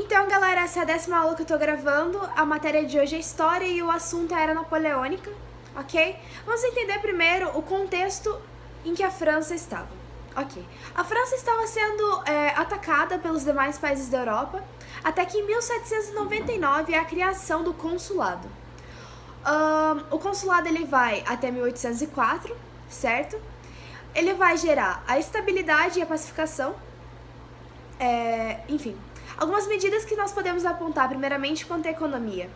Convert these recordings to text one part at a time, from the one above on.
Então, galera, essa é a 10ª aula que eu tô gravando. A matéria de hoje é História e o assunto é a Era Napoleônica, ok? Vamos entender primeiro o contexto em que a França estava, ok? A França estava sendo atacada pelos demais países da Europa, até que em 1799 é a criação do consulado. O consulado ele vai até 1804, certo? Ele vai gerar a estabilidade e a pacificação, enfim. Algumas medidas que nós podemos apontar, primeiramente, quanto à economia.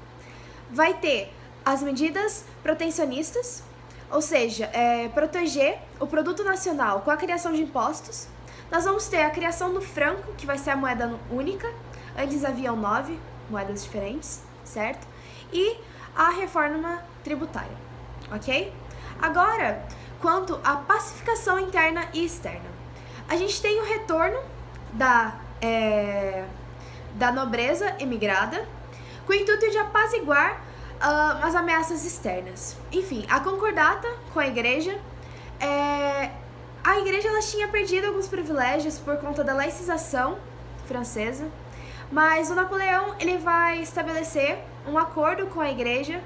Vai ter as medidas protecionistas, ou seja, proteger o produto nacional com a criação de impostos. Nós vamos ter a criação do franco, que vai ser a moeda única. Antes haviam 9 moedas diferentes, certo? E a reforma tributária, ok? Agora, quanto à pacificação interna e externa. A gente tem o retorno da nobreza emigrada, com o intuito de apaziguar as ameaças externas. Enfim, a concordata com a igreja, a igreja ela tinha perdido alguns privilégios por conta da laicização francesa, mas o Napoleão ele vai estabelecer um acordo com a igreja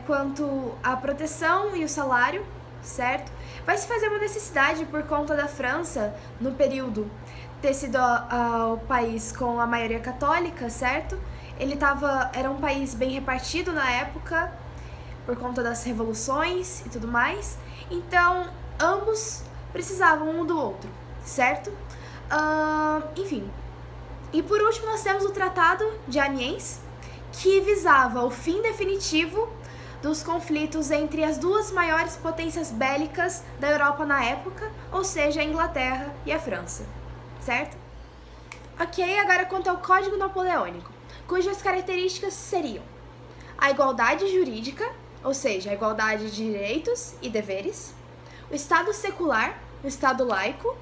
quanto à proteção e o salário, certo? Vai se fazer uma necessidade por conta da França, no período, ter sido o país com a maioria católica, certo? Era um país bem repartido na época, por conta das revoluções e tudo mais. Então, ambos precisavam um do outro, certo? Enfim. E por último, nós temos o Tratado de Amiens, que visava o fim definitivo dos conflitos entre as duas maiores potências bélicas da Europa na época, ou seja, a Inglaterra e a França. Certo? Ok, agora quanto ao Código Napoleônico, cujas características seriam a igualdade jurídica, ou seja, a igualdade de direitos e deveres, o Estado secular, o Estado laico,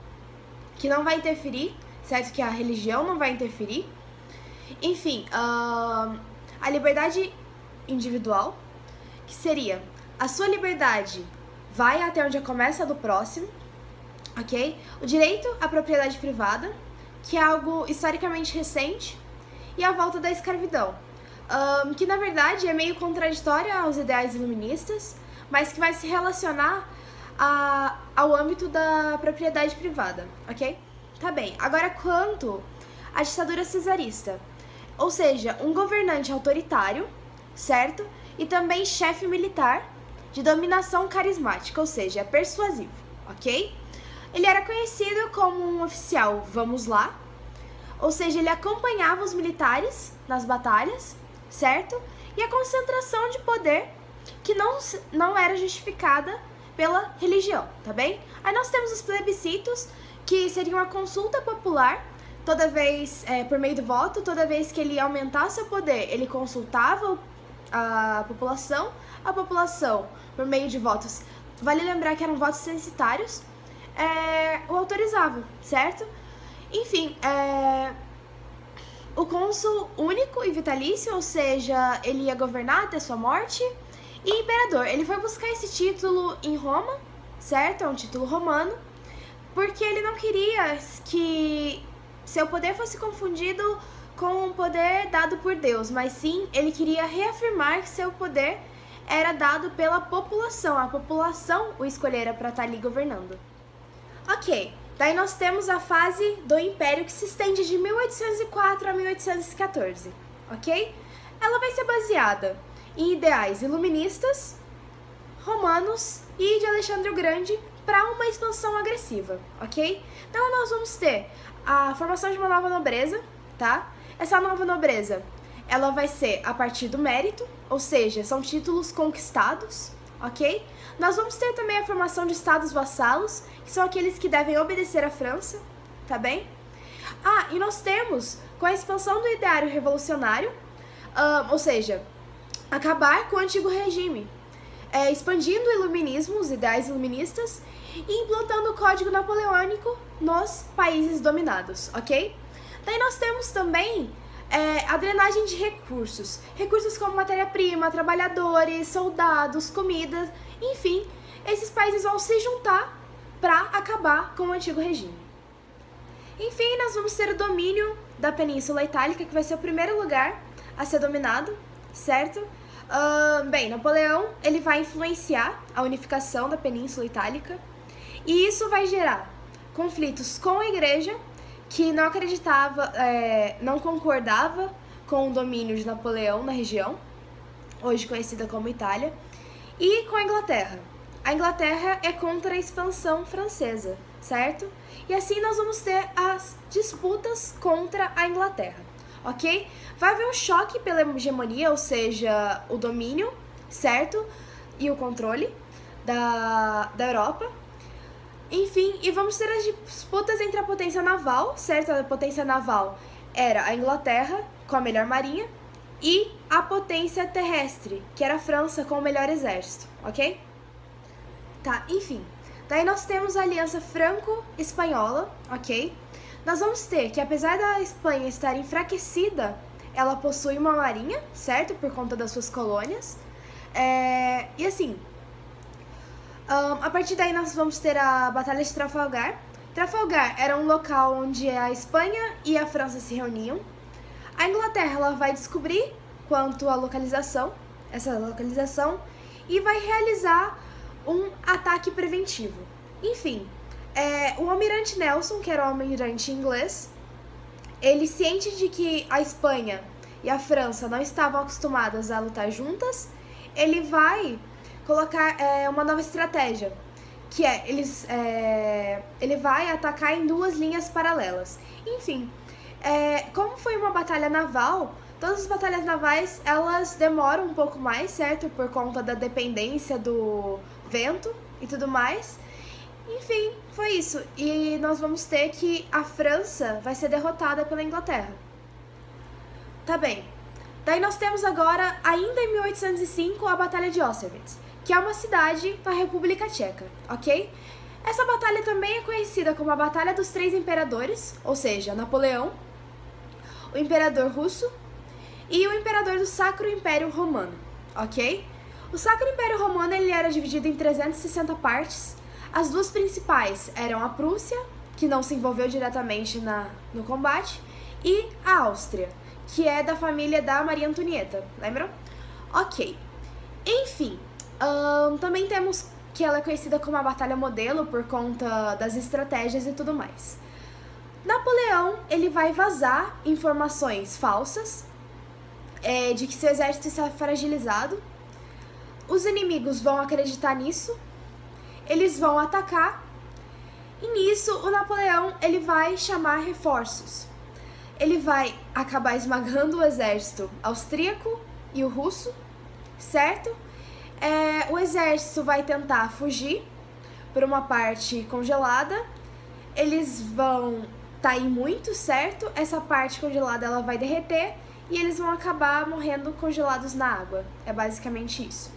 que não vai interferir, certo? Que a religião não vai interferir, enfim, a liberdade individual, que seria a sua liberdade vai até onde começa a do próximo, ok? O direito à propriedade privada, que é algo historicamente recente, e a volta da escravidão, que na verdade é meio contraditória aos ideais iluministas, mas que vai se relacionar ao âmbito da propriedade privada, ok? Tá bem, agora quanto à ditadura cesarista, ou seja, um governante autoritário, certo? E também chefe militar de dominação carismática, ou seja, persuasivo, ok? Ele era conhecido como um oficial vamos lá, ou seja, ele acompanhava os militares nas batalhas, certo? E a concentração de poder que não era justificada pela religião, tá bem? Aí nós temos os plebiscitos, que seriam a consulta popular, toda vez, por meio do voto, toda vez que ele aumentasse o poder, ele consultava a população, por meio de votos, vale lembrar que eram votos censitários, o autorizava, certo? Enfim, o cônsul único e vitalício, ou seja, ele ia governar até sua morte, e imperador, ele foi buscar esse título em Roma, certo? É um título romano, porque ele não queria que seu poder fosse confundido com o poder dado por Deus, mas sim, ele queria reafirmar que seu poder era dado pela população, a população o escolhera para estar ali governando. Ok, daí nós temos a fase do Império que se estende de 1804 a 1814, ok? Ela vai ser baseada em ideais iluministas, romanos e de Alexandre o Grande para uma expansão agressiva, ok? Então nós vamos ter a formação de uma nova nobreza, tá? Essa nova nobreza, ela vai ser a partir do mérito, ou seja, são títulos conquistados, ok? Nós vamos ter também a formação de estados vassalos, que são aqueles que devem obedecer à França, tá bem? E nós temos, com a expansão do ideário revolucionário, ou seja, acabar com o antigo regime, expandindo o iluminismo, os ideais iluministas, e implantando o Código Napoleônico nos países dominados, ok? Daí nós temos também a drenagem de recursos como matéria-prima, trabalhadores, soldados, comida, enfim, esses países vão se juntar para acabar com o antigo regime. Enfim, nós vamos ter o domínio da Península Itálica, que vai ser o primeiro lugar a ser dominado, certo? Bem, Napoleão ele vai influenciar a unificação da Península Itálica e isso vai gerar conflitos com a igreja, que não acreditava, não concordava com o domínio de Napoleão na região, hoje conhecida como Itália, e com a Inglaterra. A Inglaterra é contra a expansão francesa, certo? E assim nós vamos ter as disputas contra a Inglaterra, ok? Vai haver um choque pela hegemonia, ou seja, o domínio, certo? E o controle da Europa. Enfim, e vamos ter as disputas entre a potência naval, certo? A potência naval era a Inglaterra, com a melhor marinha, e a potência terrestre, que era a França, com o melhor exército, ok? Tá, enfim. Daí nós temos a aliança franco-espanhola, ok? Nós vamos ter que, apesar da Espanha estar enfraquecida, ela possui uma marinha, certo? Por conta das suas colônias. E assim, a partir daí nós vamos ter a Batalha de Trafalgar. Trafalgar era um local onde a Espanha e a França se reuniam. A Inglaterra ela vai descobrir quanto à essa localização, e vai realizar um ataque preventivo. Enfim, o almirante Nelson, que era o almirante inglês, ele, ciente de que a Espanha e a França não estavam acostumadas a lutar juntas, ele vai colocar uma nova estratégia, que ele vai atacar em duas linhas paralelas. Enfim, como foi uma batalha naval, todas as batalhas navais elas demoram um pouco mais, certo? Por conta da dependência do vento e tudo mais. Enfim, foi isso. E nós vamos ter que a França vai ser derrotada pela Inglaterra. Tá bem. Daí nós temos agora, ainda em 1805, a Batalha de Austerlitz, que é uma cidade na República Tcheca, ok? Essa batalha também é conhecida como a Batalha dos Três Imperadores, ou seja, Napoleão, o Imperador Russo e o Imperador do Sacro Império Romano, ok? O Sacro Império Romano ele era dividido em 360 partes. As duas principais eram a Prússia, que não se envolveu diretamente no combate, e a Áustria, que é da família da Maria Antonieta, lembram? Ok. Enfim, também temos que ela é conhecida como a Batalha Modelo por conta das estratégias e tudo mais. Napoleão ele vai vazar informações falsas de que seu exército está fragilizado. Os inimigos vão acreditar nisso, eles vão atacar, e nisso o Napoleão ele vai chamar reforços. Ele vai acabar esmagando o exército austríaco e o russo, certo? O exército vai tentar fugir por uma parte congelada, eles vão cair muito, certo? Essa parte congelada ela vai derreter e eles vão acabar morrendo congelados na água. É basicamente isso.